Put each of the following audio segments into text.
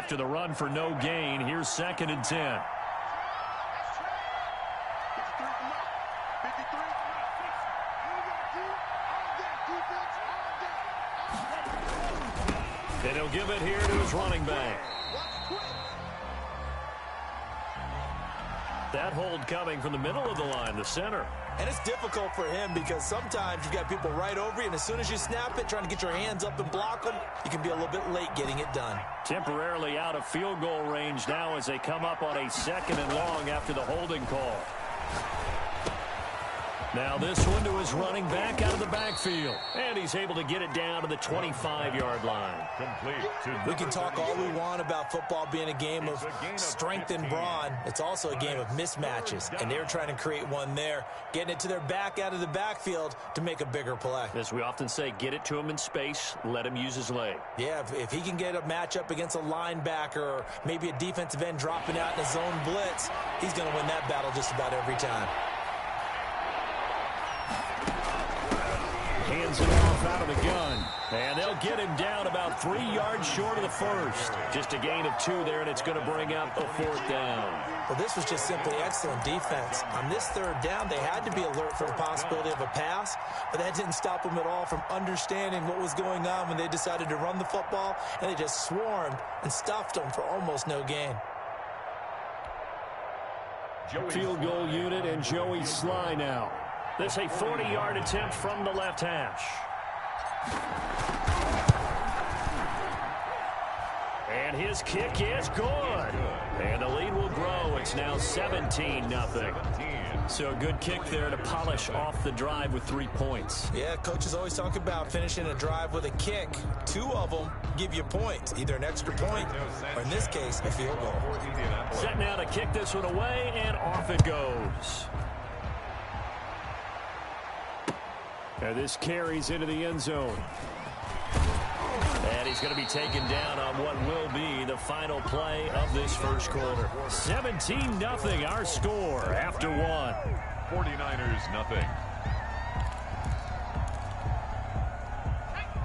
after the run for no gain. Here's 2nd and 10. And he'll give it here to his running back. That hold coming from the middle of the line, the center. And it's difficult for him because sometimes you've got people right over you, and as soon as you snap it, trying to get your hands up and block them, you can be a little bit late getting it done. Temporarily out of field goal range now as they come up on a 2nd and long after the holding call. Now this one to his running back out of the backfield. And he's able to get it down to the 25-yard line. We can talk all we want about football being a game of strength and brawn. It's also a game of mismatches. And they're trying to create one there, getting it to their back out of the backfield to make a bigger play. As we often say, get it to him in space, let him use his leg. Yeah, if he can get a matchup against a linebacker or maybe a defensive end dropping out in a zone blitz, he's going to win that battle just about every time. Hands it off out of the gun. And they'll get him down about 3 yards short of the first. Just a gain of 2 there, and it's going to bring up a 4th down. Well, this was just simply excellent defense. On this 3rd down, they had to be alert for the possibility of a pass, but that didn't stop them at all from understanding what was going on when they decided to run the football, and they just swarmed and stuffed them for almost no gain. Field goal unit and Joey Sly now. This a 40-yard attempt from the left hash. And his kick is good. And the lead will grow. It's now 17-0. So a good kick there to polish off the drive with 3 points. Yeah, coaches always talk about finishing a drive with a kick. 2 of them give you points, either an extra point or, in this case, a field goal. Set now to kick this one away, and off it goes. And this carries into the end zone. And he's going to be taken down on what will be the final play of this first quarter. 17-0 our score after 1. 49ers nothing.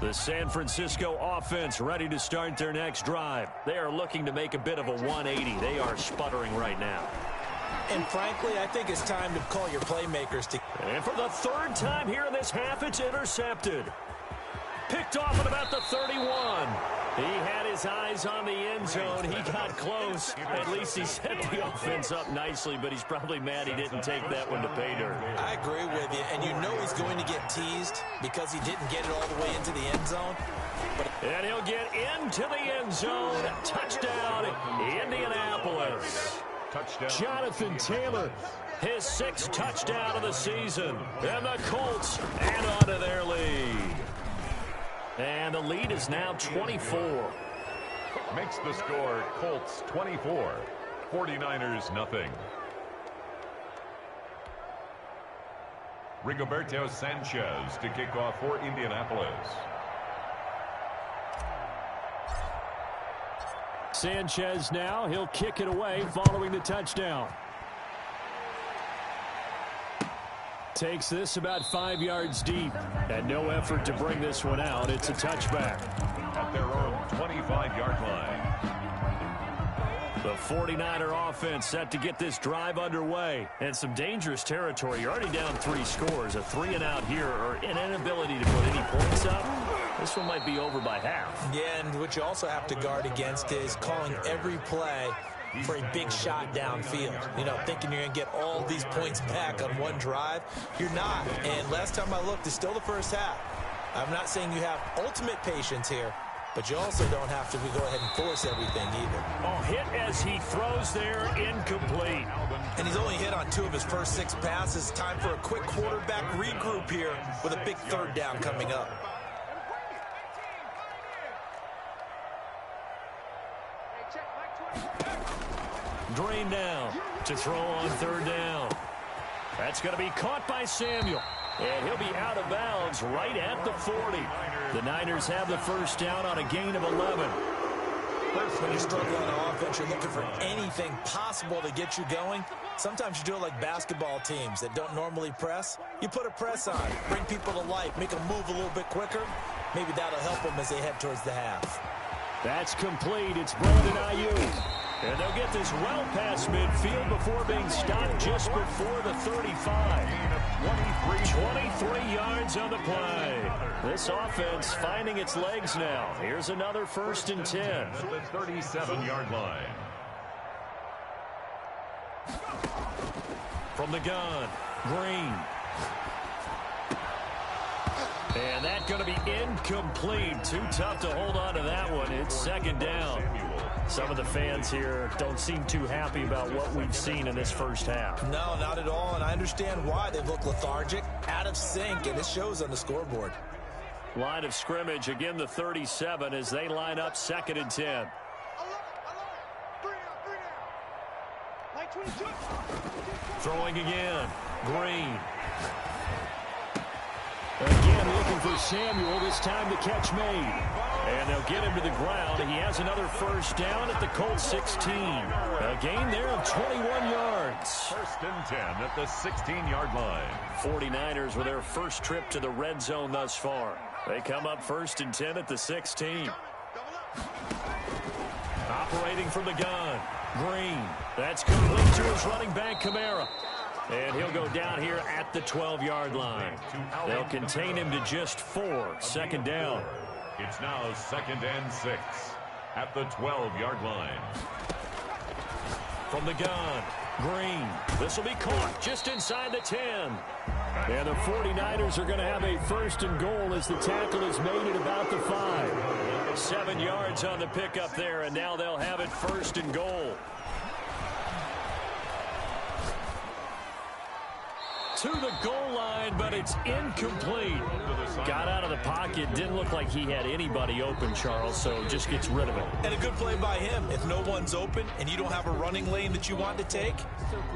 The San Francisco offense ready to start their next drive. They are looking to make a bit of a 180. They are sputtering right now. And frankly, I think it's time to call your playmakers to... And for the 3rd time here in this half, it's intercepted. Picked off at about the 31. He had his eyes on the end zone. He got close. At least he set the offense up nicely, but he's probably mad he didn't take that one to pay dirt. I agree with you, and you know he's going to get teased because he didn't get it all the way into the end zone. And he'll get into the end zone. Touchdown, Indianapolis. Touchdown. Jonathan Taylor, his 6th touchdown of the season. And the Colts add on to their lead. And the lead is now 24. Makes the score Colts 24. 49ers nothing. Rigoberto Sanchez to kick off for Indianapolis. Sanchez now, he'll kick it away following the touchdown. Takes this about 5 yards deep. And no effort to bring this one out. It's a touchback. At their own 25-yard line. The 49er offense set to get this drive underway. And some dangerous territory. You're already down 3 scores. A 3-and-out here, or an inability to put any points up. This one might be over by half. Yeah, and what you also have to guard against is calling every play for a big shot downfield. You know, thinking you're going to get all these points back on one drive. You're not. And last time I looked, it's still the first half. I'm not saying you have ultimate patience here, but you also don't have to go ahead and force everything either. Oh, hit as he throws there, incomplete. And he's only hit on 2 of his first 6 passes. Time for a quick quarterback regroup here with a big 3rd down coming up. Drain down to throw on 3rd down. That's going to be caught by Samuel. And he'll be out of bounds right at the 40. The Niners have the first down on a gain of 11. When you're struggling on offense, you're looking for anything possible to get you going. Sometimes you do it like basketball teams that don't normally press. You put a press on, bring people to life, make them move a little bit quicker. Maybe that'll help them as they head towards the half. That's complete. It's Brandon Ayuk. And they'll get this well past midfield before being stopped just before the 35. 23 yards on the play. This offense finding its legs now. Here's another 1st and 10. At the 37-yard line. From the gun, Green. And that's going to be incomplete. Too tough to hold on to that one. It's 2nd down. Some of the fans here don't seem too happy about what we've seen in this first half. No, not at all, and I understand why. They look lethargic, out of sync, and it shows on the scoreboard. Line of scrimmage, again the 37 as they line up 2nd and 10. Throwing again, Green. Again looking for Samuel, this time the catch made. And they'll get him to the ground. He has another 1st down at the Colts 16. A gain there of 21 yards. 1st and 10 at the 16-yard line. 49ers with their first trip to the red zone thus far. They come up 1st and 10 at the 16. Operating from the gun, Green. That's complete to his running back, Kamara. And he'll go down here at the 12-yard line. They'll contain him to just 4. 2nd down. It's now 2nd and 6 at the 12-yard line. From the gun, Green. This will be caught just inside the 10. And the 49ers are going to have a 1st and goal as the tackle is made at about the 5. 7 yards on the pickup there, and now they'll have it 1st and goal. To the goal line, but it's incomplete. Got out of the pocket. Didn't look like he had anybody open, Charles, so just gets rid of it. And a good play by him. If no one's open and you don't have a running lane that you want to take,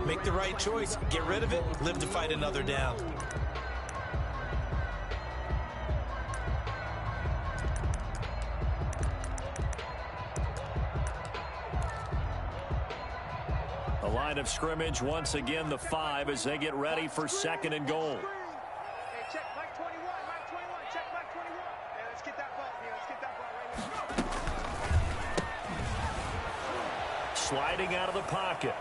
make the right choice. Get rid of it. Live to fight another down. A line of scrimmage, once again the 5 as they get ready for 2nd and goal. Hey, check Mike 21, Mike 21, check Mike 21. Yeah, let's get that ball here, let's get that ball right here. Sliding out of the pocket.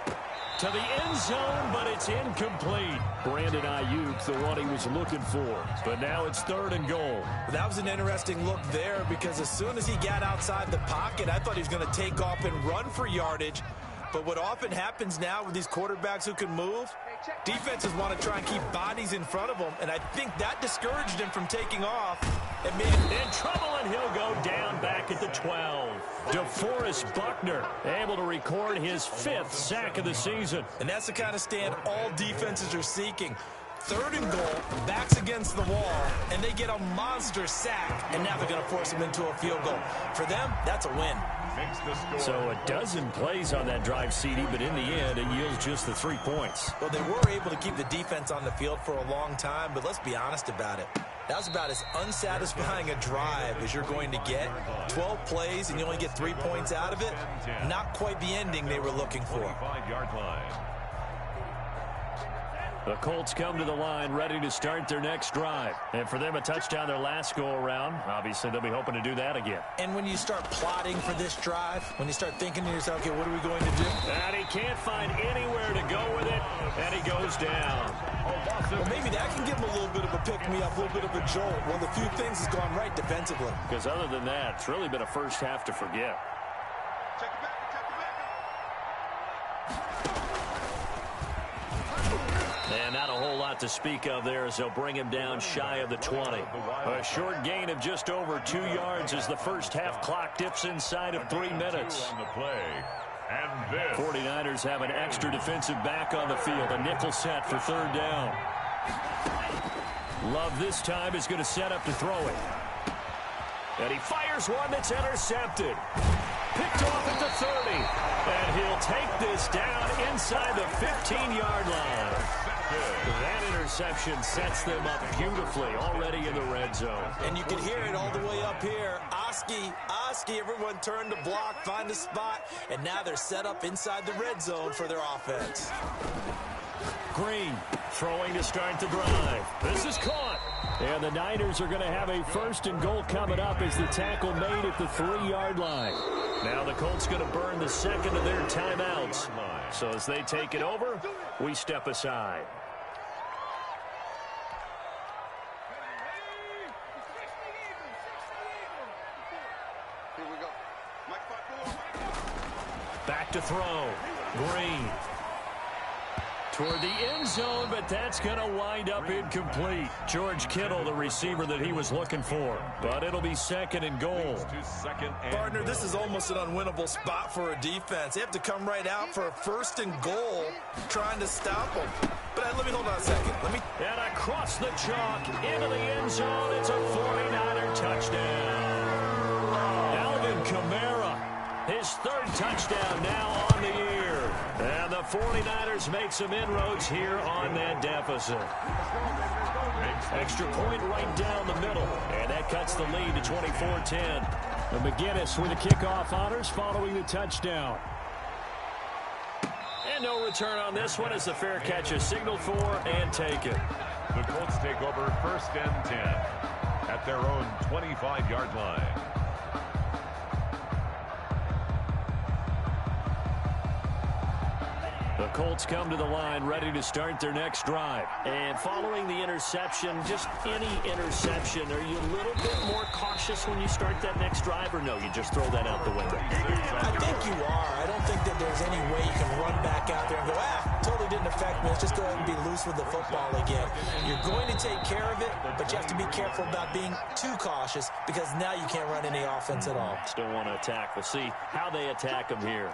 To the end zone, but it's incomplete. Brandon Ayuk, the one he was looking for. But now it's 3rd and goal. That was an interesting look there because as soon as he got outside the pocket, I thought he was going to take off and run for yardage. But what often happens now with these quarterbacks who can move, defenses want to try and keep bodies in front of them, and I think that discouraged him from taking off. It made him in trouble, and he'll go down back at the 12. DeForest Buckner able to record his 5th sack of the season. And that's the kind of stand all defenses are seeking. 3rd and goal, backs against the wall, and they get a monster sack, and now they're going to force him into a field goal. For them, that's a win. So a dozen plays on that drive, CD, but in the end, it yields just the 3 points. Well, they were able to keep the defense on the field for a long time, but let's be honest about it. That was about as unsatisfying a drive as you're going to get. 12 plays, and you only get 3 points out of it. Not quite the ending they were looking for. 5-yard line. The Colts come to the line ready to start their next drive. And for them, a touchdown their last go-around. Obviously, they'll be hoping to do that again. And when you start plotting for this drive, when you start thinking to yourself, okay, what are we going to do? And he can't find anywhere to go with it, and he goes down. Well, maybe that can give him a little bit of a pick-me-up, a little bit of a jolt. One of the few things has gone right defensively. Because other than that, it's really been a first half to forget. Check it back, check it back. And not a whole lot to speak of there as they'll bring him down shy of the 20. A short gain of just over 2 yards as the first half clock dips inside of 3 minutes. On the play. And this. 49ers have an extra defensive back on the field. A nickel set for 3rd down. Love this time is going to set up to throw it. And he fires one that's intercepted. Picked off at the 30. And he'll take this down inside the 15-yard line. That interception sets them up beautifully already in the red zone. And you can hear it all the way up here. Oski, everyone turned to block, find a spot, and now they're set up inside the red zone for their offense. Green throwing to start the drive. This is caught. And the Niners are going to have a 1st and goal coming up as the tackle made at the 3-yard line. Now the Colts going to burn the second of their timeouts. So as they take it over, we step aside. Here we go. Back to throw. Green. Toward the end zone, but that's going to wind up incomplete. George Kittle, the receiver that he was looking for. But it'll be 2nd and goal. Partner, this is almost an unwinnable spot for a defense. They have to come right out for a 1st and goal, trying to stop them. But let me hold on a second. And across the chalk, into the end zone, it's a 49er touchdown. Alvin Kamara, his 3rd touchdown now on the year. And the 49ers make some inroads here on that deficit. Extra point right down the middle. And that cuts the lead to 24-10. McGinnis with the kickoff honors following the touchdown. And no return on this one as the fair catch is signaled for and taken. The Colts take over 1st and 10 at their own 25-yard line. The Colts come to the line ready to start their next drive. And following the interception, just any interception, are you a little bit more cautious when you start that next drive, or no, you just throw that out the window? I think you are. I don't think that there's any way you can run back out there and go, totally didn't affect me. Let's just go ahead and be loose with the football again. You're going to take care of it, but you have to be careful about being too cautious because now you can't run any offense at all. Still want to attack. We'll see how they attack them here.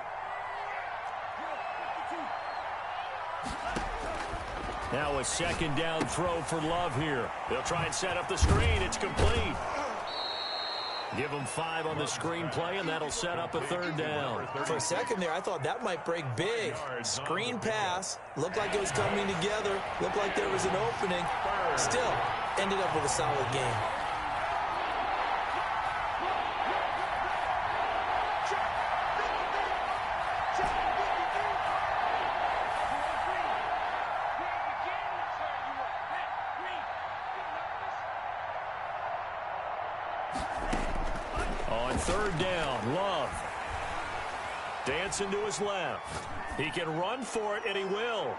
Now a 2nd down throw for Love here. They'll try and set up the screen. It's complete. Give them 5 on the screen play, and that'll set up a 3rd down. For a second there, I thought that might break big. Screen pass. Looked like it was coming together. Looked like there was an opening. Still, ended up with a solid game. On 3rd down, Love. Dancing to his left. He can run for it, and he will.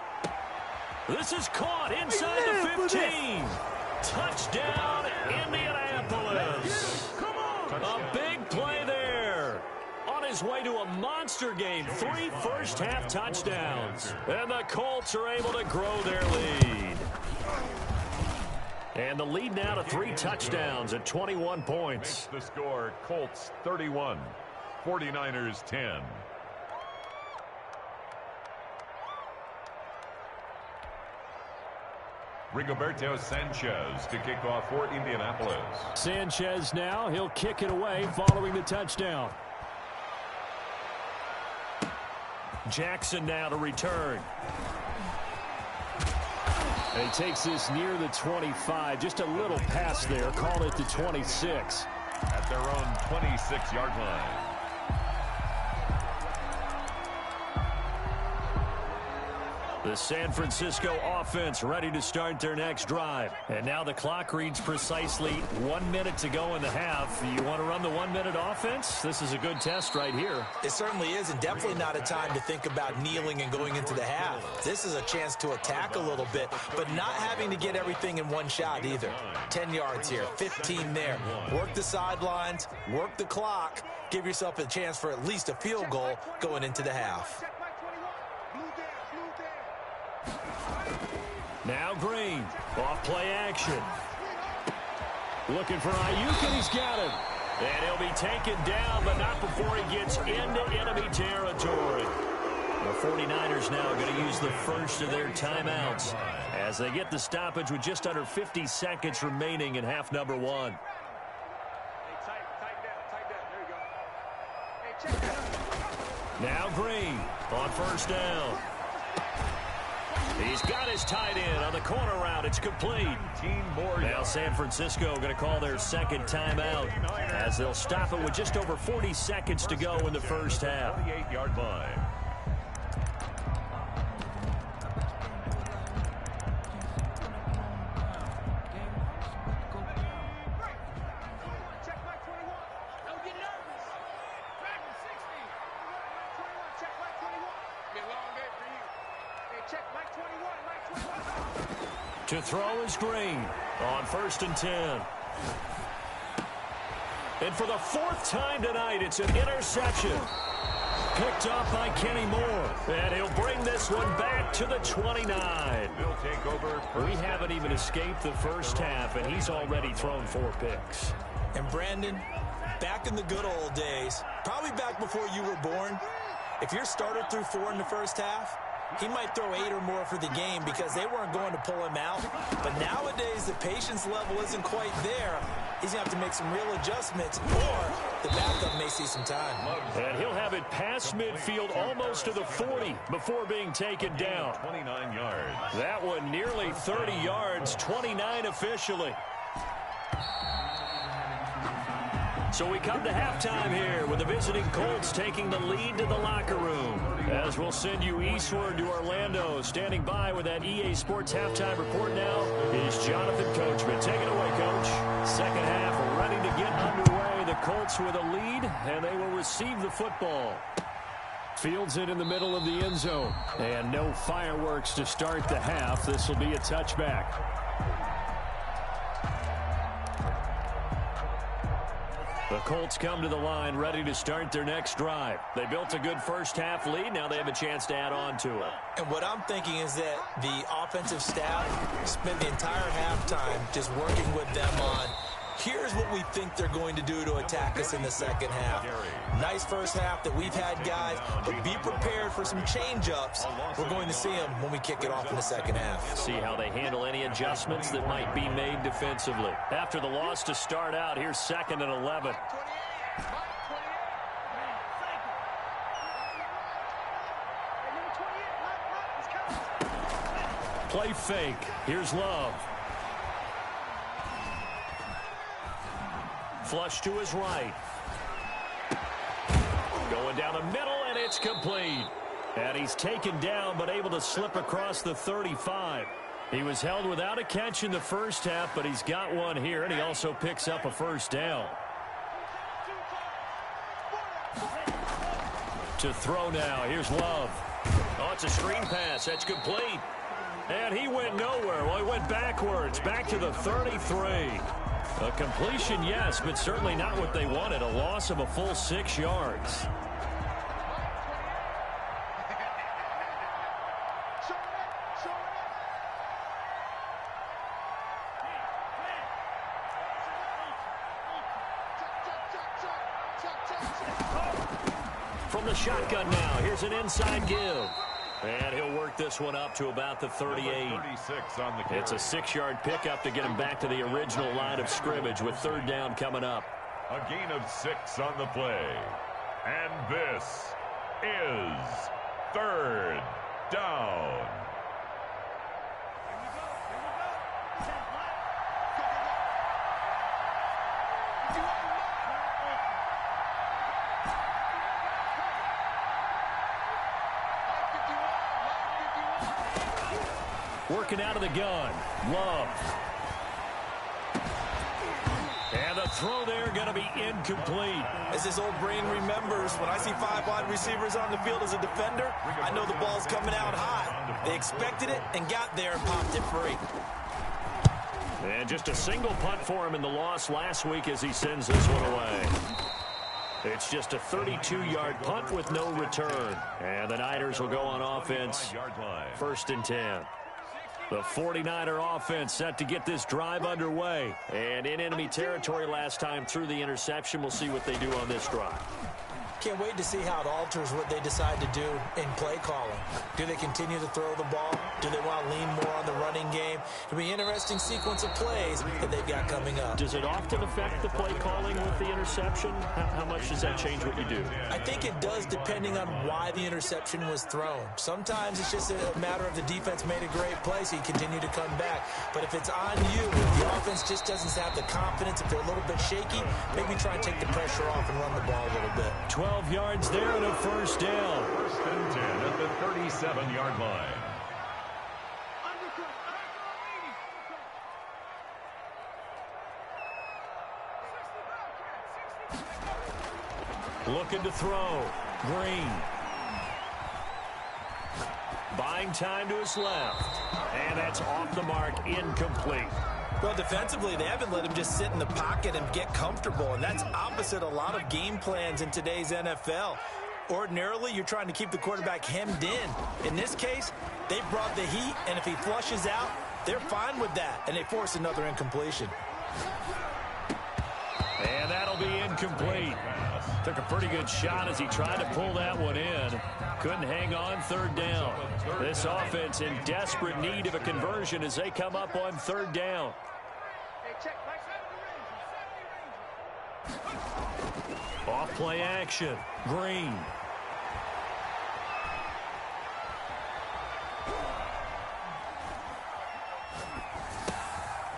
This is caught inside the 15. Touchdown, Indianapolis. A big play there. On his way to a monster game. 3 first-half touchdowns. And the Colts are able to grow their lead. And the lead now to 3 touchdowns at 21 points. Makes the score Colts 31, 49ers 10. Rigoberto Sanchez to kick off for Indianapolis. Sanchez now, he'll kick it away following the touchdown. Jackson now to return. And he takes this near the 25. Just a little pass there. Call it the 26. At their own 26-yard line. The San Francisco offense ready to start their next drive. And now the clock reads precisely 1 minute to go in the half. You want to run the 1-minute offense? This is a good test right here. It certainly is, and definitely not a time to think about kneeling and going into the half. This is a chance to attack a little bit, but not having to get everything in one shot either. 10 yards here, 15 there. Work the sidelines, work the clock, give yourself a chance for at least a field goal going into the half. Now Green, off play action. Looking for Ayuk, and he's got him. And he'll be taken down, but not before he gets into enemy territory. The 49ers now going to use the first of their timeouts as they get the stoppage with just under 50 seconds remaining in half number 1. Now Green on 1st down. He's got his tight end on the corner route. It's complete. Now San Francisco going to call their 2nd timeout as they'll stop it with just over 40 seconds to go in the first half. 28-yard line. check. Mike 21, Mike 21. To throw is Green on 1st and 10. And for the 4th time tonight, it's an interception. Picked off by Kenny Moore. And he'll bring this one back to the 29. He'll take over. We haven't even escaped the first half, and he's already thrown 4 picks. And Brandon, back in the good old days, probably back before you were born, if your starter threw 4 in the first half, he might throw 8 or more for the game because they weren't going to pull him out. But nowadays, the patience level isn't quite there. He's going to have to make some real adjustments, or the backup may see some time. And he'll have it past midfield almost to the 40 before being taken down. 29 yards. That one nearly 30 yards, 29 officially. So we come to halftime here with the visiting Colts taking the lead to the locker room. As we'll send you eastward to Orlando. Standing by with that EA Sports halftime report now is Jonathan Coachman. Take it away, Coach. Second half ready to get underway. The Colts with a lead, and they will receive the football. Fields it in the middle of the end zone. And no fireworks to start the half. This will be a touchback. The Colts come to the line ready to start their next drive. They built a good first half lead. Now they have a chance to add on to it. And what I'm thinking is that the offensive staff spent the entire halftime just working with them on, here's what we think they're going to do to attack us in the second half. Nice first half that we've had, guys, but be prepared for some change-ups. We're going to see them when we kick it off in the second half. See how they handle any adjustments that might be made defensively. After the loss to start out, here's 2nd and 11. Play fake. Here's Love. Flush to his right. Going down the middle, and it's complete. And he's taken down, but able to slip across the 35. He was held without a catch in the first half, but he's got one here, and he also picks up a first down. To throw now. Here's Love. Oh, it's a screen pass. That's complete. And he went nowhere. Well, he went backwards, back to the 33. A completion, yes, but certainly not what they wanted. A loss of a full 6 yards. From the shotgun now, here's an inside give. And he'll work this one up to about the 38. 36 on the carry. It's a 6-yard pickup to get him back to the original line of scrimmage with 3rd down coming up. A gain of 6 on the play. And this is 3rd down. Working out of the gun. Love. And the throw there going to be incomplete. As his old brain remembers, when I see 5 wide receivers on the field as a defender, I know the ball's coming out high. They expected it and got there and popped it free. And just a single punt for him in the loss last week as he sends this one away. It's just a 32-yard punt with no return. And the Niners will go on offense. 1st and 10. The 49er offense set to get this drive underway. And in enemy territory last time through the interception. We'll see what they do on this drive. Can't wait to see how it alters what they decide to do in play calling. Do they continue to throw the ball? Do they want to lean more on the running game? It'll be an interesting sequence of plays that they've got coming up. Does it often affect the play calling with the interception? How much does that change what you do? I think it does, depending on why the interception was thrown. Sometimes it's just a matter of the defense made a great play, so you continue to come back. But if it's on you, if the offense just doesn't have the confidence, if they're a little bit shaky, maybe try and take the pressure off and run the ball a little bit. 12 yards there and a first down. 1st and 10 at the 37-yard line. Looking to throw. Green. By Trying time to his left. And that's off the mark, incomplete. Well, defensively, they haven't let him just sit in the pocket and get comfortable, and that's opposite a lot of game plans in today's NFL. Ordinarily, you're trying to keep the quarterback hemmed in. In this case, they brought the heat, and if he flushes out, they're fine with that, and they force another incompletion. And that'll be incomplete. Took a pretty good shot as he tried to pull that one in. Couldn't hang on third down. This offense in desperate need of a conversion as they come up on third down. Off play action. Green.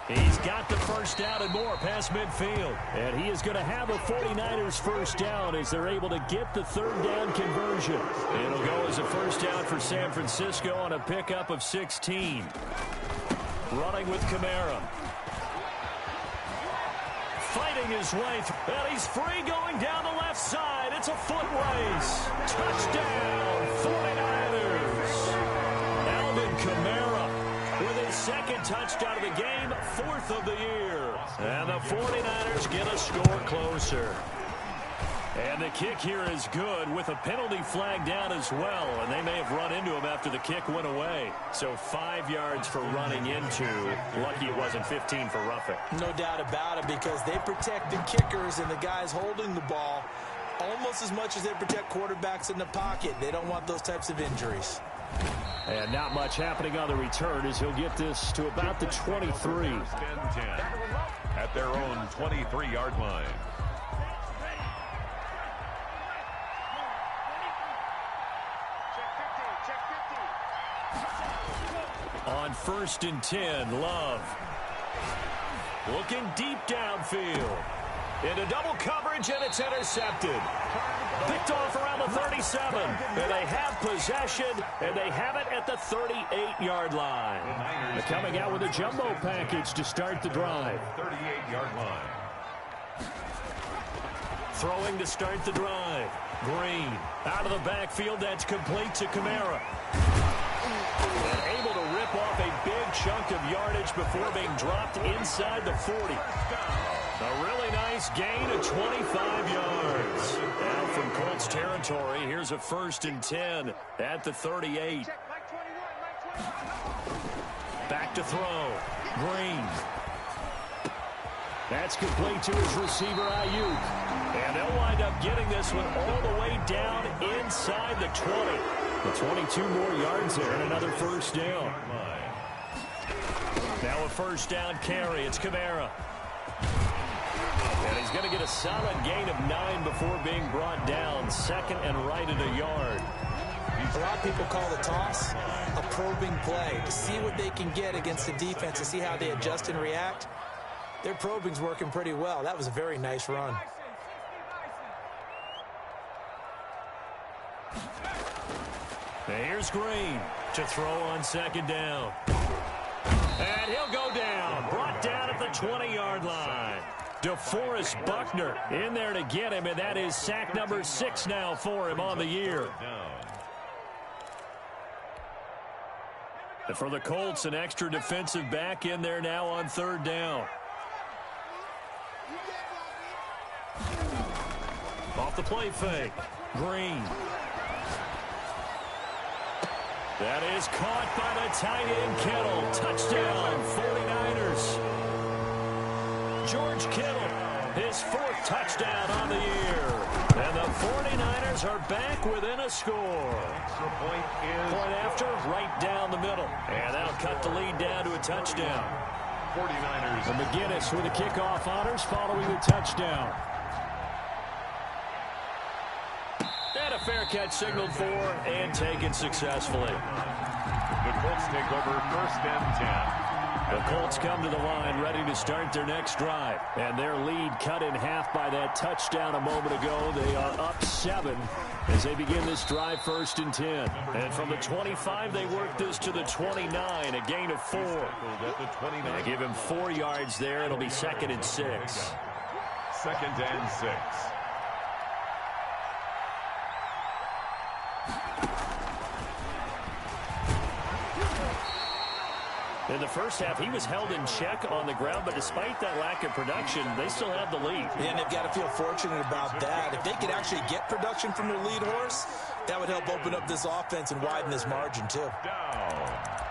He's got the first down and more past midfield. And he is going to have a 49ers first down as they're able to get the third down conversion. It'll go as a first down for San Francisco on a pickup of 16. Running with Kamara. Fighting his way through. And he's free going down the left side. It's a foot race. Touchdown, 49ers. Alvin Kamara with his second touchdown of the game, fourth of the year. And the 49ers get a score closer. And the kick here is good with a penalty flag down as well. And they may have run into him after the kick went away. So 5 yards for running into. Lucky it wasn't 15 for roughing. No doubt about it, because they protect the kickers and the guys holding the ball almost as much as they protect quarterbacks in the pocket. They don't want those types of injuries. And not much happening on the return as he'll get this to about the 23. At their own 23-yard line. On 1st and 10, Love. Looking deep downfield. Into double coverage, and it's intercepted. Picked off around the 37. And they have possession, and they have it at the 38-yard line. They're coming out with a jumbo package to start the drive. 38-yard line. Throwing to start the drive. Green. Out of the backfield, that's complete to Kamara. And able to rip off a big chunk of yardage before being dropped inside the 40. A really nice gain of 25 yards. Now from Colts territory, here's a 1st and 10 at the 38. Back to throw. Green. That's complete to his receiver, Ayuk. And they'll wind up getting this one all the way down inside the 20. The 22 more yards there and another first down. Now a first down carry. It's Kamara. And he's going to get a solid gain of 9 before being brought down. Second and right at a yard. A lot of people call the toss a probing play to see what they can get against the defense, to see how they adjust and react. Their probing's working pretty well. That was a very nice run. Here's Green to throw on second down. And he'll go down. Brought down at the 20-yard line. DeForest Buckner in there to get him, and that is sack number 6 now for him on the year. And for the Colts, an extra defensive back in there now on third down. Off the play fake. Green. That is caught by the tight end, Kittle. Touchdown, 49ers. George Kittle, his 4th touchdown on the year. And the 49ers are back within a score. Point after, right down the middle. And that'll cut the lead down to a touchdown. 49ers. And McGinnis with the kickoff honors following the touchdown. And a fair catch signaled for and taken successfully. The Colts take over 1st and 10. The Colts come to the line ready to start their next drive. And their lead cut in half by that touchdown a moment ago. They are up 7 as they begin this drive 1st and 10. And from the 25, they work this to the 29, a gain of 4. They give him 4 yards there. It'll be 2nd and 6. 2nd and 6. In the first half, he was held in check on the ground, but despite that lack of production, they still have the lead. And they've got to feel fortunate about that. If they could actually get production from their lead horse, that would help open up this offense and widen this margin too. Down.